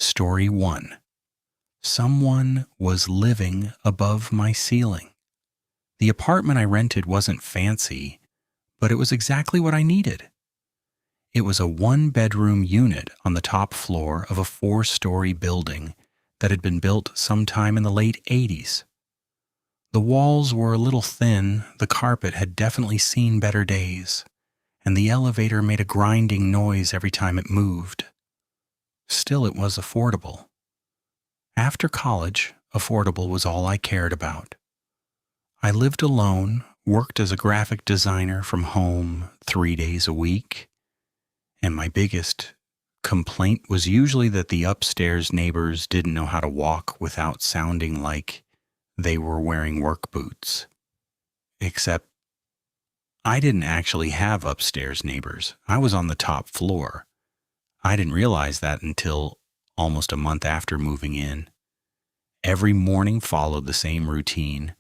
Story 1. Someone was living above my ceiling. The apartment I rented wasn't fancy, but it was exactly what I needed. It was a one-bedroom unit on the top floor of a 4-story building that had been built sometime in the late 80s. The walls were a little thin, the carpet had definitely seen better days, and the elevator made a grinding noise every time it moved. Still, it was affordable. After college, affordable was all I cared about. I lived alone, worked as a graphic designer from home 3 days a week, and my biggest complaint was usually that the upstairs neighbors didn't know how to walk without sounding like they were wearing work boots. Except I didn't actually have upstairs neighbors. I was on the top floor. I didn't realize that until almost a month after moving in. Every morning followed the same routine.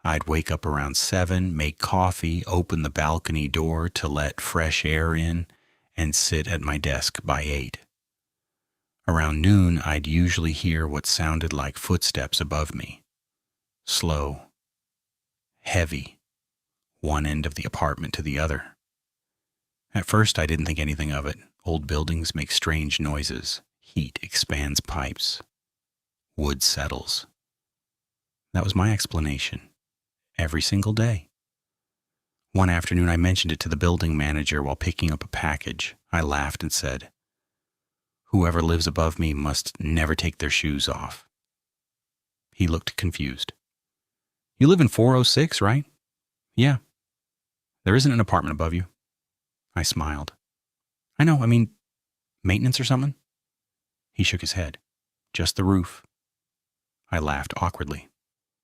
I'd wake up around 7, make coffee, open the balcony door to let fresh air in, and sit at my desk by 8. Around noon, I'd usually hear what sounded like footsteps above me. Slow, heavy, one end of the apartment to the other. At first, I didn't think anything of it. Old buildings make strange noises. Heat expands pipes. Wood settles. That was my explanation. Every single day. One afternoon, I mentioned it to the building manager while picking up a package. I laughed and said, "Whoever lives above me must never take their shoes off." He looked confused. "You live in 406, right?" "Yeah. There isn't an apartment above you." I smiled. "I know, maintenance or something?" He shook his head. "Just the roof." I laughed awkwardly.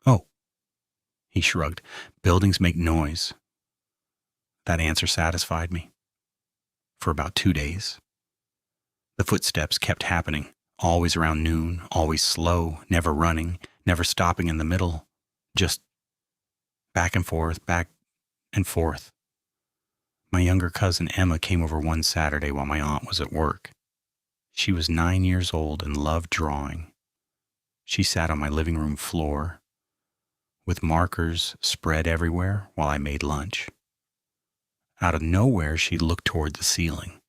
"Oh." He shrugged. "Buildings make noise." That answer satisfied me. For about 2 days. The footsteps kept happening, always around noon, always slow, never running, never stopping in the middle, just back and forth, back and forth. My younger cousin Emma came over one Saturday while my aunt was at work. She was 9 years old and loved drawing. She sat on my living room floor with markers spread everywhere while I made lunch. Out of nowhere, she looked toward the ceiling.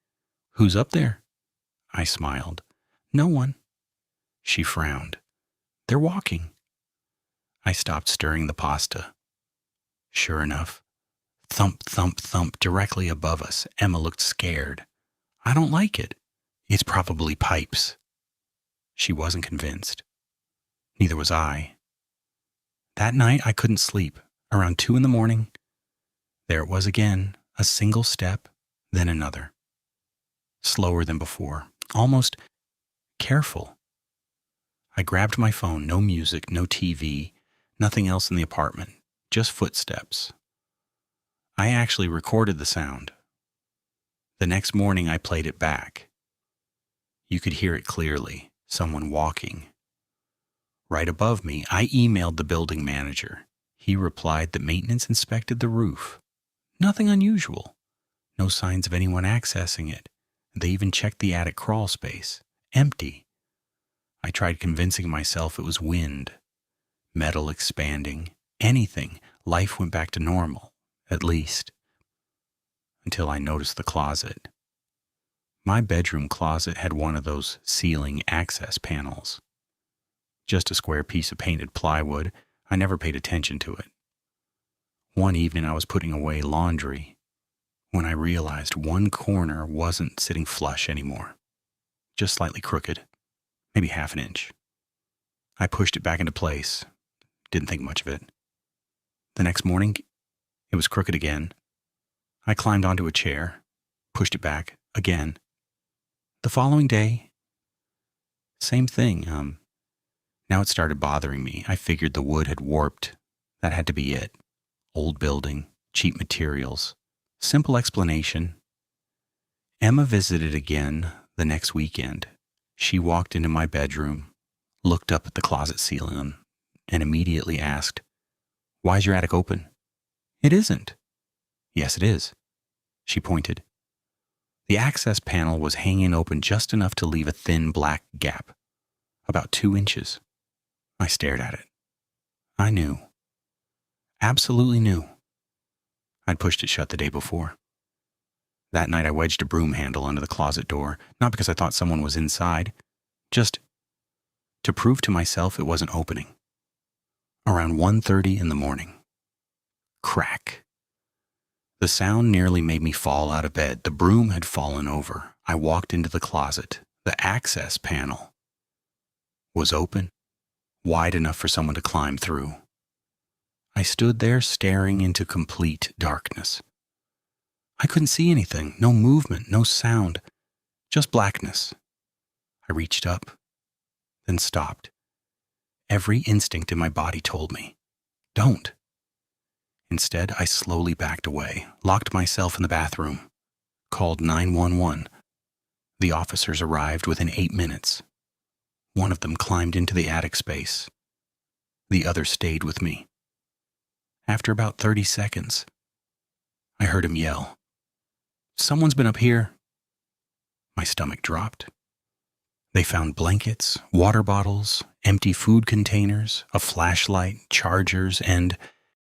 "Who's up there?" I smiled. "No one." She frowned. "They're walking." I stopped stirring the pasta. Sure enough, thump, thump, thump directly above us. Emma looked scared. "I don't like it." "It's probably pipes." She wasn't convinced. Neither was I. That night, I couldn't sleep. Around 2 a.m, there it was again, a single step, then another. Slower than before, almost careful. I grabbed my phone, no music, no TV, nothing else in the apartment, just footsteps. I actually recorded the sound. The next morning, I played it back. You could hear it clearly, someone walking. Right above me, I emailed the building manager. He replied that maintenance inspected the roof. Nothing unusual. No signs of anyone accessing it. They even checked the attic crawl space. Empty. I tried convincing myself it was wind. Metal expanding. Anything. Life went back to normal, at least. Until I noticed the closet. My bedroom closet had one of those ceiling access panels. Just a square piece of painted plywood. I never paid attention to it. One evening I was putting away laundry when I realized one corner wasn't sitting flush anymore. Just slightly crooked, maybe half an inch. I pushed it back into place. Didn't think much of it. The next morning, it was crooked again. I climbed onto a chair, pushed it back again. The following day, same thing. Now it started bothering me. I figured the wood had warped. That had to be it. Old building, cheap materials. Simple explanation. Emma visited again the next weekend. She walked into my bedroom, looked up at the closet ceiling, and immediately asked, "Why is your attic open?" "It isn't." "Yes, it is." She pointed. The access panel was hanging open just enough to leave a thin black gap, about 2 inches. I stared at it. I knew. Absolutely knew. I'd pushed it shut the day before. That night I wedged a broom handle under the closet door, not because I thought someone was inside, just to prove to myself it wasn't opening. Around 1:30 in the morning. Crack. The sound nearly made me fall out of bed. The broom had fallen over. I walked into the closet. The access panel was open, wide enough for someone to climb through. I stood there staring into complete darkness. I couldn't see anything, no movement, no sound, just blackness. I reached up, then stopped. Every instinct in my body told me, don't. Instead, I slowly backed away, locked myself in the bathroom, called 911. The officers arrived within 8 minutes. One of them climbed into the attic space. The other stayed with me. After about 30 seconds, I heard him yell, "Someone's been up here." My stomach dropped. They found blankets, water bottles, empty food containers, a flashlight, chargers, and